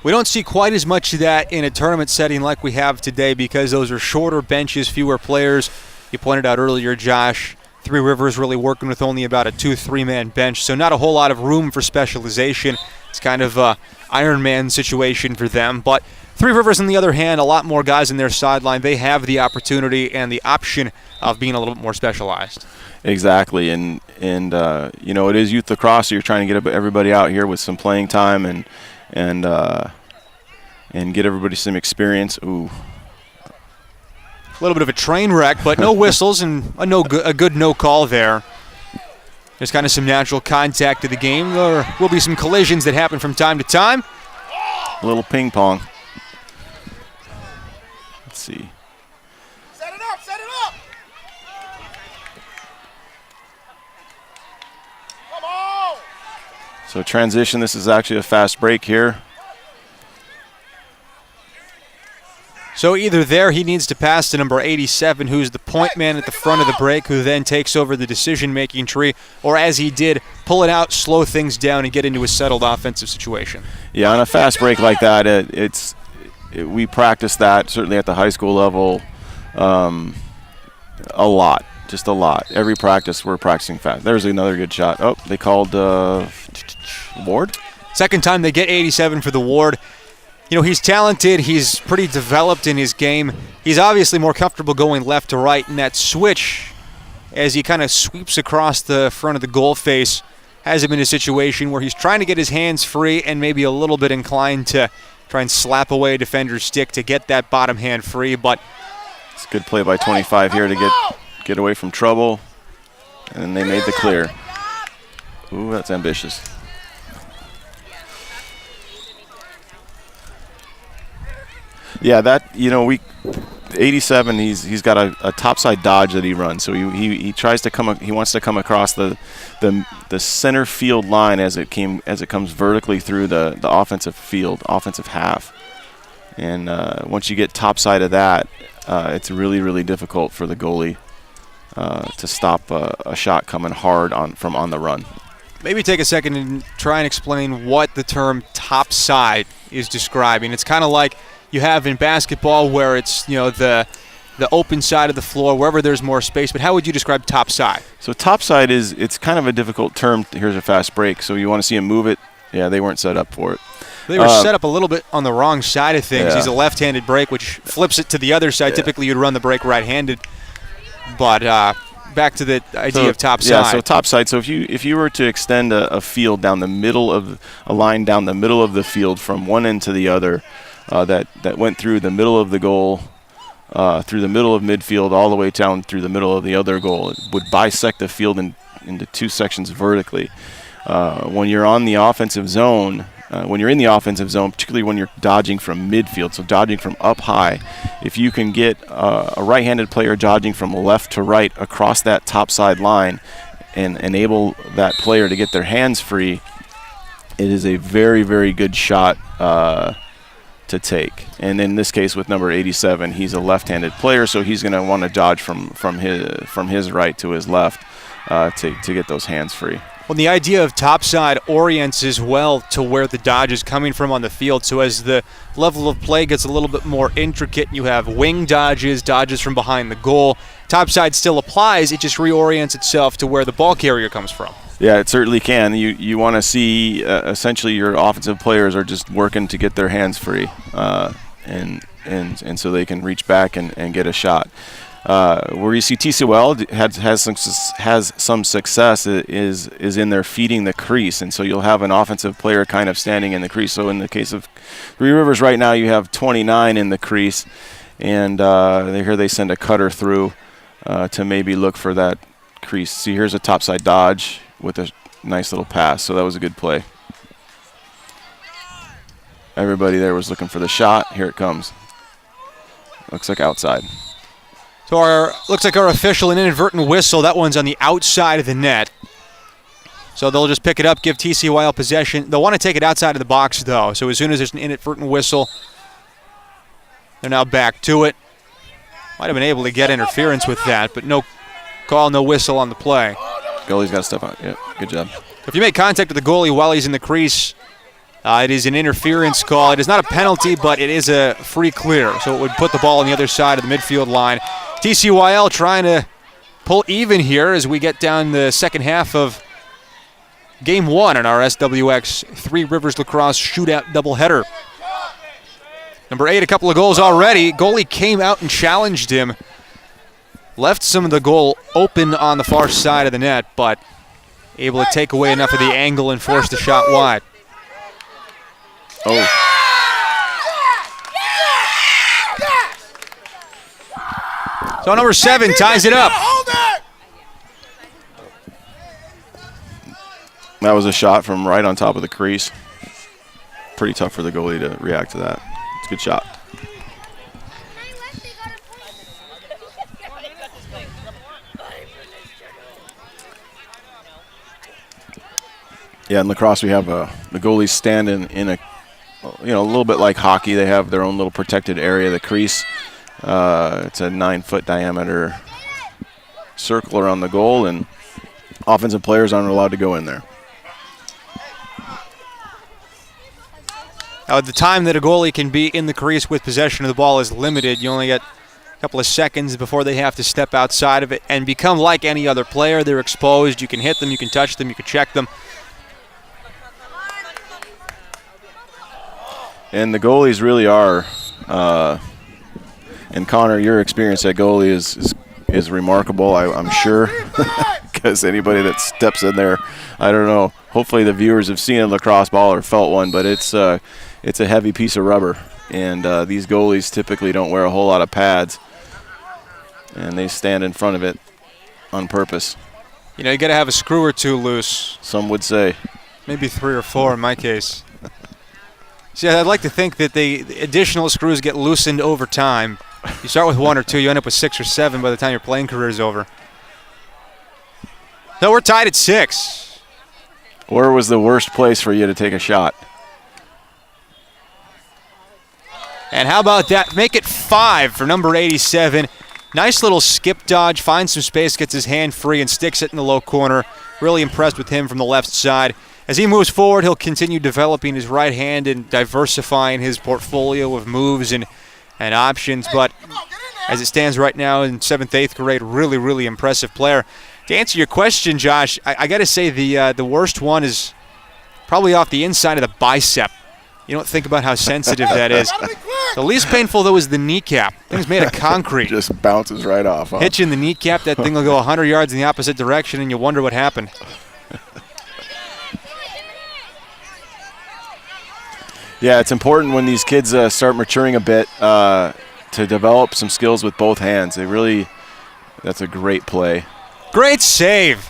We don't see quite as much of that in a tournament setting like we have today, because those are shorter benches, fewer players. You pointed out earlier, Josh, Three Rivers really working with only about a 2-3-man bench, so not a whole lot of room for specialization. It's kind of a Iron Man situation for them. But Three Rivers, on the other hand, a lot more guys in their sideline. They have the opportunity and the option of being a little bit more specialized. Exactly, and you know, it is youth lacrosse, so you're trying to get everybody out here with some playing time and get everybody some experience. Ooh. A little bit of a train wreck, but no whistles and a good no call there. There's kind of some natural contact to the game. There will be some collisions that happen from time to time. A little ping pong. Let's see. Set it up, set it up. Come on. So transition, this is actually a fast break here. So either there he needs to pass to number 87, who's the point man at the front of the break, who then takes over the decision-making tree, or as he did, pull it out, slow things down, and get into a settled offensive situation. Yeah, on a fast break like that, we practice that, certainly at the high school level, a lot, just a lot. Every practice we're practicing fast. There's another good shot. Oh, they called Ward? Second time they get 87 for the Ward. You know, he's talented. He's pretty developed in his game. He's obviously more comfortable going left to right, and that switch, as he kind of sweeps across the front of the goal face, has him in a situation where he's trying to get his hands free and maybe a little bit inclined to try and slap away a defender's stick to get that bottom hand free. But it's a good play by 25 here to get away from trouble, and then they made the clear. Ooh, that's ambitious. Yeah, that, you know, 87. He's got a topside dodge that he runs. So he tries to he wants to come across the center field line as it comes vertically through the offensive half. And once you get topside of that, it's really, really difficult for the goalie to stop a shot coming hard from on the run. Maybe take a second and try and explain what the term topside is describing. It's kind of like you have in basketball where it's, you know, the open side of the floor, wherever there's more space. But how would you describe topside? So topside it's kind of a difficult term. Here's a fast break. So you want to see him move it. Yeah, they weren't set up for it. They were set up a little bit on the wrong side of things. Yeah. He's a left-handed break, which flips it to the other side. Yeah. Typically, you'd run the break right-handed. But back to the idea of top side. Yeah, so top side. So if you were to extend a field down the middle of a line down the middle of the field from one end to the other, that went through the middle of the goal, through the middle of midfield, all the way down through the middle of the other goal, it would bisect the field into two sections vertically. When you're on the offensive zone, when you're in the offensive zone, particularly when you're dodging from midfield, so dodging from up high, if you can get a right-handed player dodging from left to right across that top side line and enable that player to get their hands free, it is a very, very good shot to take. And in this case with number 87, he's a left-handed player, so he's going to want to dodge from his right to his left to get those hands free. Well, the idea of topside orients as well to where the dodge is coming from on the field. So as the level of play gets a little bit more intricate, you have wing dodges from behind the goal. Topside still applies, it just reorients itself to where the ball carrier comes from. Yeah, it certainly can. You want to see essentially your offensive players are just working to get their hands free, and so they can reach back and get a shot. Where you see TCL has some success is in their feeding the crease, and so you'll have an offensive player kind of standing in the crease. So in the case of Three Rivers right now, you have 29 in the crease, and they send a cutter through to maybe look for that crease. See, here's a topside dodge with a nice little pass, so that was a good play. Everybody there was looking for the shot. Here it comes. Looks like outside. So looks like our official an inadvertent whistle. That one's on the outside of the net. So they'll just pick it up, give TCYL possession. They'll want to take it outside of the box, though. So as soon as there's an inadvertent whistle, they're now back to it. Might have been able to get interference with that, but no call, no whistle on the play. Goalie's got to step out. Yeah, good job. If you make contact with the goalie while he's in the crease, it is an interference call. It is not a penalty, but it is a free clear. So it would put the ball on the other side of the midfield line. TCYL trying to pull even here as we get down the second half of Game 1 in our SWX Three Rivers Lacrosse Shootout doubleheader. Number 8, a couple of goals already. Goalie came out and challenged him. Left some of the goal open on the far side of the net, but able to take away enough of the angle and force the shot wide. Oh. So number 7 ties it up. That was a shot from right on top of the crease. Pretty tough for the goalie to react to that. It's a good shot. Yeah, in lacrosse we have the goalies stand in a little bit like hockey. They have their own little protected area, the crease. It's a 9-foot diameter circle around the goal, and offensive players aren't allowed to go in there. Now, the time that a goalie can be in the crease with possession of the ball is limited. You only get a couple of seconds before they have to step outside of it and become like any other player. They're exposed. You can hit them, you can touch them, you can check them. And the goalies really are, and Connor, your experience at goalie is remarkable, I'm sure, because anybody that steps in there, I don't know, hopefully the viewers have seen a lacrosse ball or felt one, but it's a heavy piece of rubber, and these goalies typically don't wear a whole lot of pads, and they stand in front of it on purpose. You know, you got to have a screw or two loose. Some would say. Maybe 3 or 4 in my case. See, I'd like to think that the additional screws get loosened over time. You start with 1 or 2, you end up with 6 or 7 by the time your playing career is over. So we're tied at 6. Where was the worst place for you to take a shot? And how about that? Make it 5 for number 87. Nice little skip dodge, finds some space, gets his hand free, and sticks it in the low corner. Really impressed with him from the left side. As he moves forward, he'll continue developing his right hand and diversifying his portfolio of moves and options. But as it stands right now in 7th, 8th grade, really, really impressive player. To answer your question, Josh, I got to say the worst one is probably off the inside of the bicep. You don't think about how sensitive that is. The least painful, though, is the kneecap. Thing's made of concrete. Just bounces right off. Huh? Hit you in the kneecap, that thing will go 100 yards in the opposite direction, and you wonder what happened. Yeah, it's important when these kids start maturing a bit to develop some skills with both hands. That's a great play. Great save.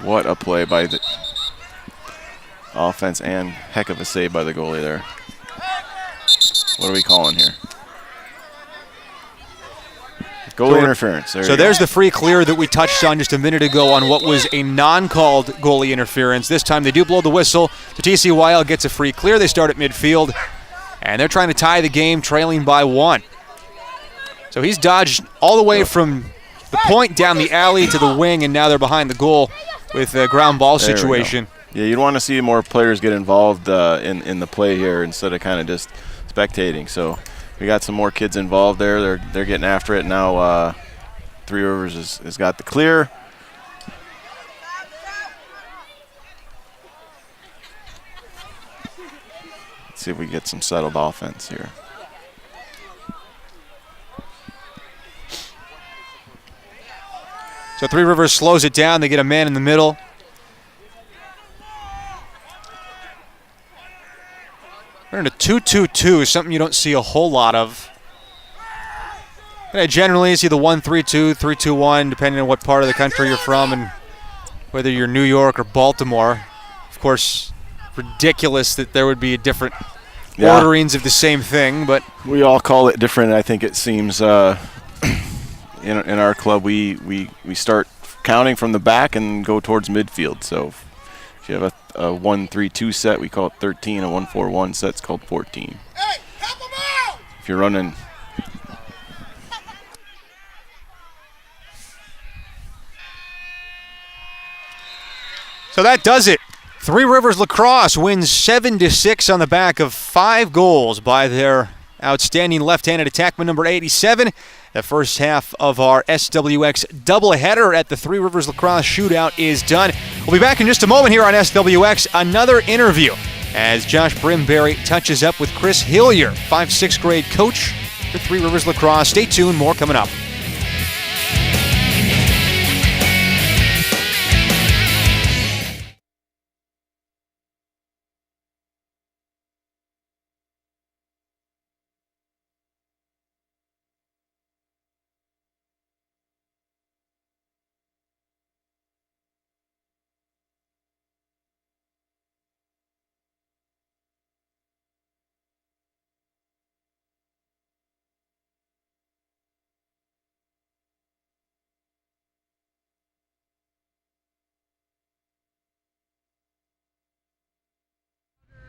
What a play by the offense, and heck of a save by the goalie there. What are we calling here? Goalie interference. There's the free clear that we touched on just a minute ago on what was a non-called goalie interference. This time they do blow the whistle. The TCYL gets a free clear. They start at midfield, and they're trying to tie the game, trailing by 1. So he's dodged all the way from the point down the alley to the wing, and now they're behind the goal with a ground ball situation. Yeah, you'd want to see more players get involved in the play here instead of kind of just spectating. So we got some more kids involved there. They're getting after it now. Three Rivers has got the clear. Let's see if we can get some settled offense here. So Three Rivers slows it down. They get a man in the middle. We're in a 2-2-2, something you don't see a whole lot of. Generally, you see the 1-3-2, 3-2-1, depending on what part of the country you're from and whether you're New York or Baltimore. Of course, ridiculous that there would be different orderings of the same thing, but we all call it different. I think it seems in our club we start counting from the back and go towards midfield. So if you have a 1-3-2 set, we call it 13. A 1-4-1 set's called 14. Hey, help him out! If you're running. So that does it. Three Rivers Lacrosse wins 7-6 on the back of 5 goals by their outstanding left-handed attackman number 87. The first half of our SWX doubleheader at the Three Rivers Lacrosse Shootout is done. We'll be back in just a moment here on SWX. Another interview as Josh Brimberry touches up with Chris Hillier, 5th-6th grade coach for Three Rivers Lacrosse. Stay tuned, more coming up.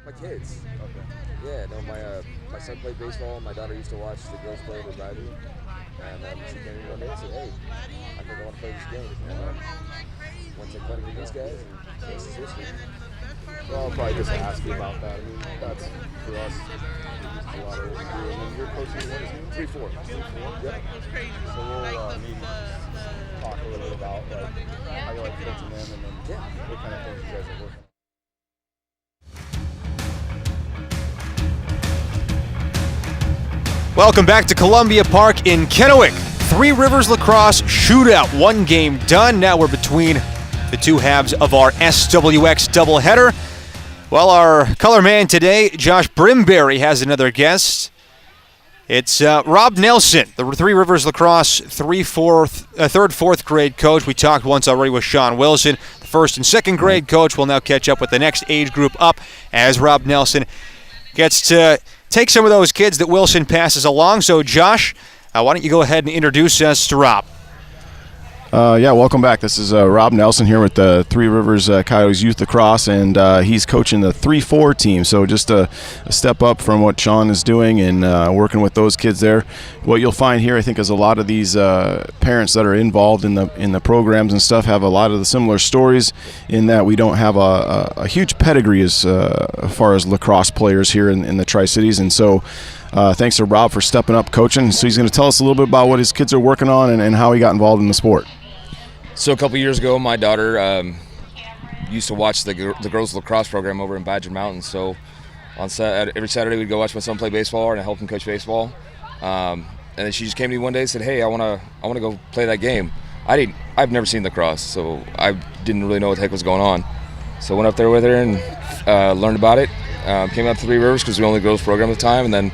My kids. Okay. Yeah, no, my son played baseball. My daughter used to watch the girls play over Bradley. And she came in one day and said, hey, I think I want to play this game. And went to play with these guys, and this is history. Well, I'll probably just ask you about that. I mean, that's, for us, just a lot of what we do. And then you're coaching, what is it? 3-4. 3-4? Yep. So we'll maybe talk a little bit about how you like coaching them and then what kind of things you guys are working on. Welcome back to Columbia Park in Kennewick. Three Rivers Lacrosse Shootout. 1 game done. Now we're between the 2 halves of our SWX doubleheader. Well, our color man today, Josh Brimberry, has another guest. It's Rob Nelson, the Three Rivers Lacrosse 3rd, 4th grade coach. We talked once already with Sean Wilson. The 1st and 2nd grade coach will now catch up with the next age group up as Rob Nelson gets to take some of those kids that Wilson passes along. So, Josh, why don't you go ahead and introduce us to Rob? Welcome back. This is Rob Nelson here with the Three Rivers Coyotes Youth Lacrosse, and he's coaching the 3-4 team. So just a step up from what Sean is doing and working with those kids there. What you'll find here, I think, is a lot of these parents that are involved in the programs and stuff have a lot of the similar stories in that we don't have a huge pedigree as far as lacrosse players here in the Tri-Cities. And so thanks to Rob for stepping up coaching. So he's going to tell us a little bit about what his kids are working on and how he got involved in the sport. So a couple years ago, my daughter used to watch the girls lacrosse program over in Badger Mountain. So Every Saturday we'd go watch my son play baseball and I help him coach baseball. And then she just came to me one day and said, "Hey, I want to go play that game." I've never seen lacrosse, so I didn't really know what the heck was going on. So I went up there with her and learned about it. Came up to Three Rivers because we were the only girls program at the time, and then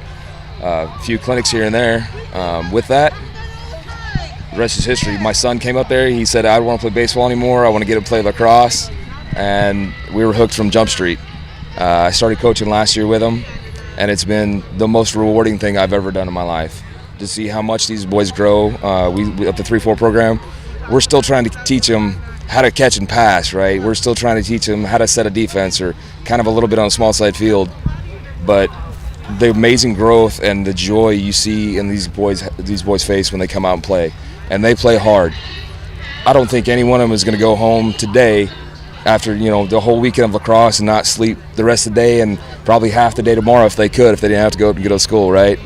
a few clinics here and there. With that, the rest is history. My son came up there. He said, "I don't want to play baseball anymore. I want to get him to play lacrosse." And we were hooked from Jump Street. I started coaching last year with him, and it's been the most rewarding thing I've ever done in my life. To see how much these boys grow. We up the 3-4 program, we're still trying to teach them how to catch and pass, right? We're still trying to teach them how to set a defense, or kind of a little bit on a small side field. But the amazing growth and the joy you see in these boys' face when they come out and play, and they play hard. I don't think any one of them is going to go home today after the whole weekend of lacrosse and not sleep the rest of the day, and probably half the day tomorrow if they didn't have to go up and get to school, right?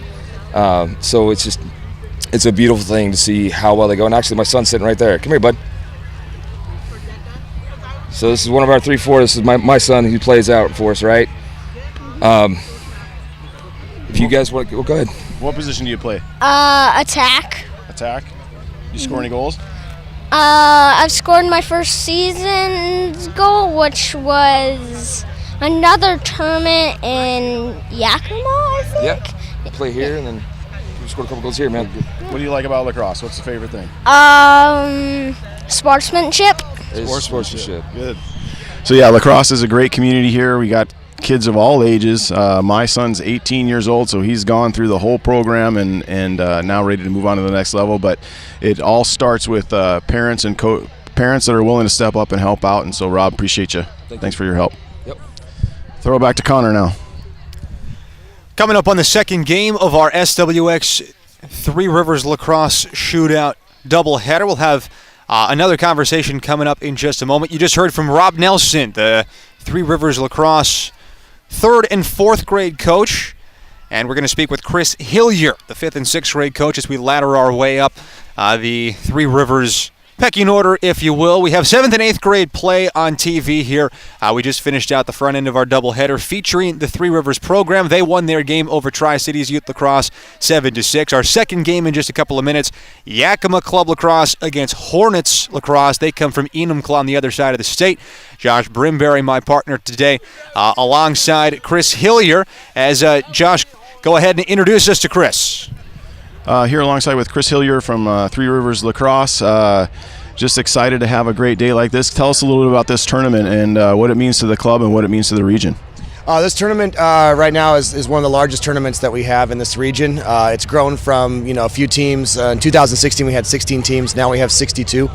So it's a beautiful thing to see how well they go. And actually, my son's sitting right there. Come here, bud. So this is one of our 3-4. This is my son who plays out for us, right? If you guys want to go ahead. What position do you play? Attack. Attack. You score any goals? I've scored my first season's goal, which was another tournament in Yakima, I think. Yeah. Play here, and then you scored a couple goals here, man. What do you like about lacrosse? What's the favorite thing? Sportsmanship. Sportsmanship. Good. So yeah, lacrosse is a great community here. We got kids of all ages. My son's 18 years old, so he's gone through the whole program and now ready to move on to the next level. But it all starts with parents and parents that are willing to step up and help out. And so, Rob, appreciate you. Thanks for your help. Yep. Throw it back to Connor now. Coming up on the second game of our SWX Three Rivers Lacrosse Shootout doubleheader, we'll have another conversation coming up in just a moment. You just heard from Rob Nelson, the Three Rivers Lacrosse 3rd and 4th grade coach, and we're going to speak with Chris Hillier, the 5th and 6th grade coach, as we ladder our way up the Three Rivers pecking order, if you will. We have 7th and 8th grade play on TV here. We just finished out the front end of our doubleheader featuring the Three Rivers program. They won their game over Tri-Cities Youth Lacrosse 7-6. Our second game in just a couple of minutes, Yakima Club Lacrosse against Hornets Lacrosse. They come from Enumclaw on the other side of the state. Josh Brimberry, my partner today, alongside Chris Hillier. As Josh, go ahead and introduce us to Chris. Here alongside with Chris Hillier from Three Rivers Lacrosse. Just excited to have a great day like this. Tell us a little bit about this tournament and what it means to the club and what it means to the region. This tournament right now is one of the largest tournaments that we have in this region. It's grown from a few teams. In 2016 we had 16 teams. Now we have 62.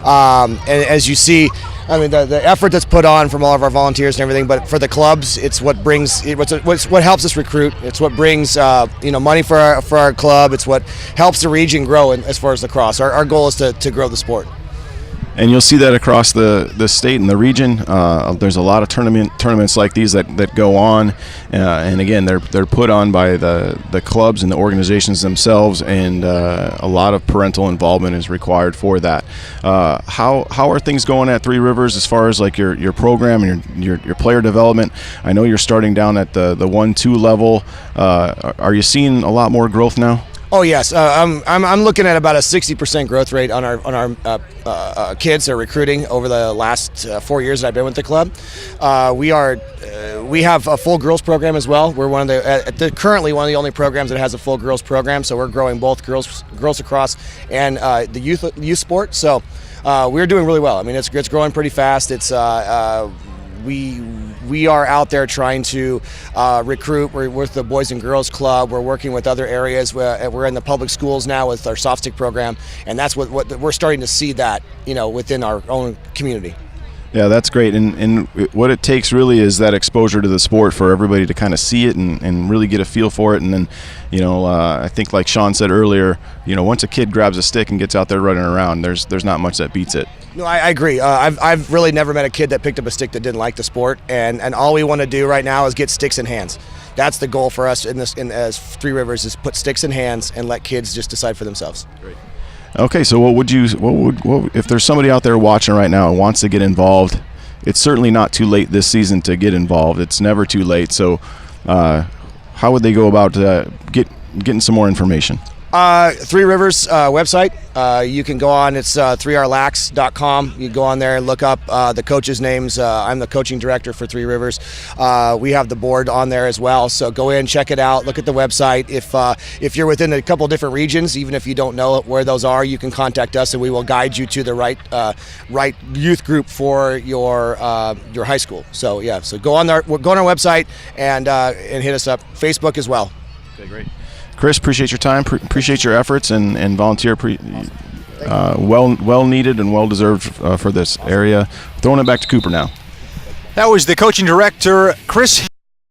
And as you see, I mean the effort that's put on from all of our volunteers and everything. But for the clubs, it's what brings what helps us recruit. It's what brings money for our club. It's what helps the region grow as far as lacrosse. Our goal is to grow the sport. And you'll see that across the state and the region. There's a lot of tournaments like these that go on, and again, they're put on by the clubs and the organizations themselves, and a lot of parental involvement is required for that. How are things going at Three Rivers as far as like your program and your player development? I know you're starting down at the 1-2 level. Are you seeing a lot more growth now? Oh yes, I'm looking at about a 60% growth rate on our kids that are recruiting over the last 4 years that I've been with the club. We have a full girls program as well. We're currently one of the only programs that has a full girls program. So we're growing both girls lacrosse and the youth sport. So we're doing really well. I mean, it's growing pretty fast. It's we are out there trying to recruit. We're with the Boys and Girls Club. We're working with other areas. We're in the public schools now with our soft stick program, and that's what we're starting to see that within our own community. Yeah, that's great. And what it takes really is that exposure to the sport for everybody to kind of see it and really get a feel for it. And then, I think like Sean said earlier, once a kid grabs a stick and gets out there running around, there's not much that beats it. No, I agree. I've really never met a kid that picked up a stick that didn't like the sport. And all we want to do right now is get sticks in hands. That's the goal for us as Three Rivers is put sticks in hands and let kids just decide for themselves. Great. Okay, so what would if there's somebody out there watching right now and wants to get involved? It's certainly not too late this season to get involved. It's never too late. So how would they go about getting some more information? Three Rivers website. You can go on. It's 3rlax.com. You go on there and look up the coaches' names. I'm the coaching director for Three Rivers. We have the board on there as well. So go in, check it out, look at the website. If you're within a couple different regions, even if you don't know where those are, you can contact us and we will guide you to the right youth group for your high school. So yeah, so go on our website and hit us up. Facebook as well. Okay, great. Chris, appreciate your time, appreciate your efforts, and volunteer. Well needed and well deserved for this area. Throwing it back to Cooper now. That was the coaching director, Chris